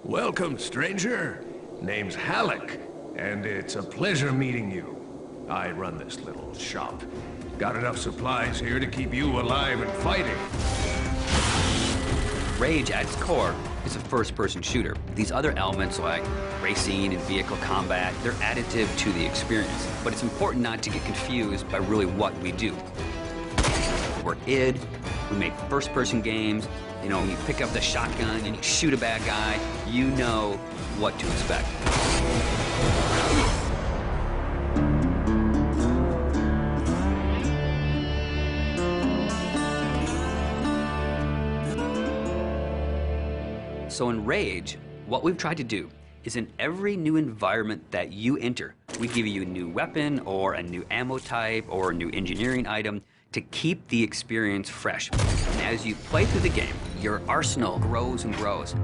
Welcome, stranger. Name's Halleck, and it's a pleasure meeting you. I run this little shop. Got enough supplies here to keep you alive and fighting. Rage, at its core, is a first-person shooter. These other elements like racing and vehicle combat, they're additive to the experience. But it's important not to get confused by really what we do. We're id, we make first-person games. You know, when you pick up the shotgun and you shoot a bad guy, you know what to expect. So in Rage, what we've tried to do is in every new environment that you enter, we give you a new weapon or a new ammo type or a new engineering item to keep the experience fresh. And as you play through the game, your arsenal grows and grows.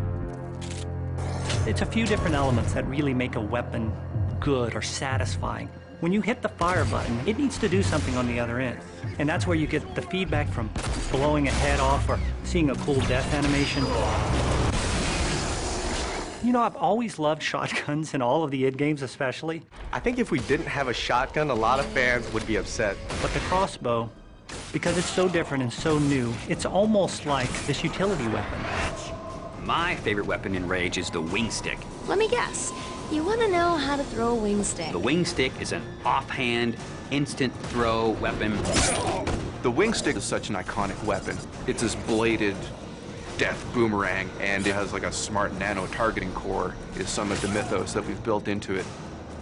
It's a few different elements that really make a weapon good or satisfying. When you hit the fire button, it needs to do something on the other end. And that's where you get the feedback from blowing a head off or seeing a cool death animation. You know, I've always loved shotguns in all of the id games especially. I think if we didn't have a shotgun, a lot of fans would be upset. But the crossbow, because it's so different and so new, it's almost like this utility weapon. My favorite weapon in Rage is the wing stick. Let me guess. You want to know how to throw a wing stick. The wing stick is an offhand, instant throw weapon. The wing stick is such an iconic weapon. It's this bladed death boomerang, and it has like a smart nano targeting core is some of the mythos that we've built into it.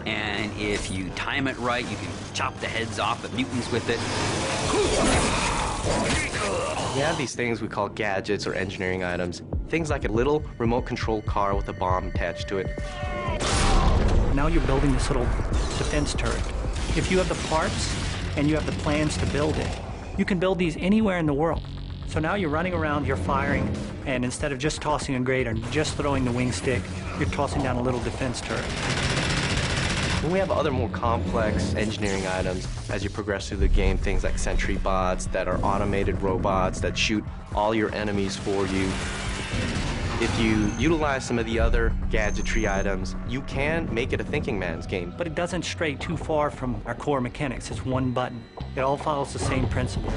And if you time it right, you can chop the heads off of mutants with it. We have these things we call gadgets or engineering items. Things like a little remote control car with a bomb attached to it. Now you're building this little defense turret. If you have the parts and you have the plans to build it, you can build these anywhere in the world. So now you're running around, you're firing, and instead of just tossing a grate or just throwing the wing stick, you're tossing down a little defense turret. Then we have other more complex engineering items as you progress through the game, things like sentry bots that are automated robots that shoot all your enemies for you. If you utilize some of the other gadgetry items, you can make it a thinking man's game. But it doesn't stray too far from our core mechanics. It's one button. It all follows the same principle.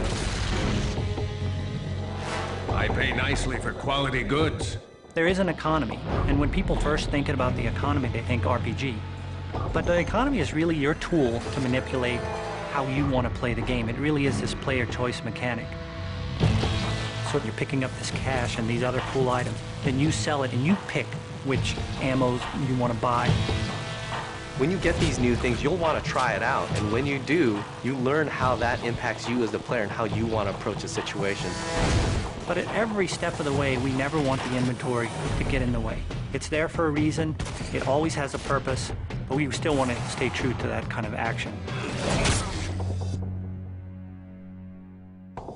I pay nicely for quality goods. There is an economy, and when people first think about the economy, they think RPG. But the economy is really your tool to manipulate how you want to play the game. It really is this player choice mechanic. So you're picking up this cash and these other cool items, then you sell it and you pick which ammos you want to buy. When you get these new things, you'll want to try it out, and when you do, you learn how that impacts you as the player and how you want to approach a situation. But at every step of the way, we never want the inventory to get in the way. It's there for a reason, it always has a purpose, but we still want to stay true to that kind of action.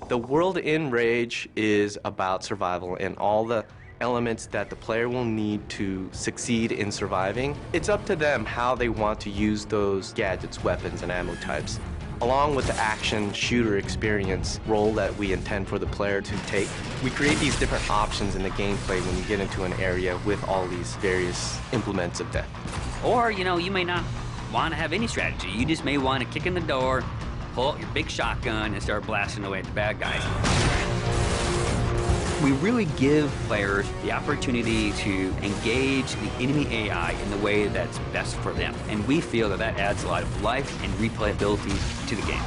The world in Rage is about survival and all the elements that the player will need to succeed in surviving. It's up to them how they want to use those gadgets, weapons, and ammo types. Along with the action shooter experience role that we intend for the player to take, we create these different options in the gameplay when you get into an area with all these various implements of death. Or, you know, you may not want to have any strategy. You just may want to kick in the door, pull out your big shotgun, and start blasting away at the bad guys. We really give players the opportunity to engage the enemy AI in the way that's best for them. And we feel that that adds a lot of life and replayability to the game.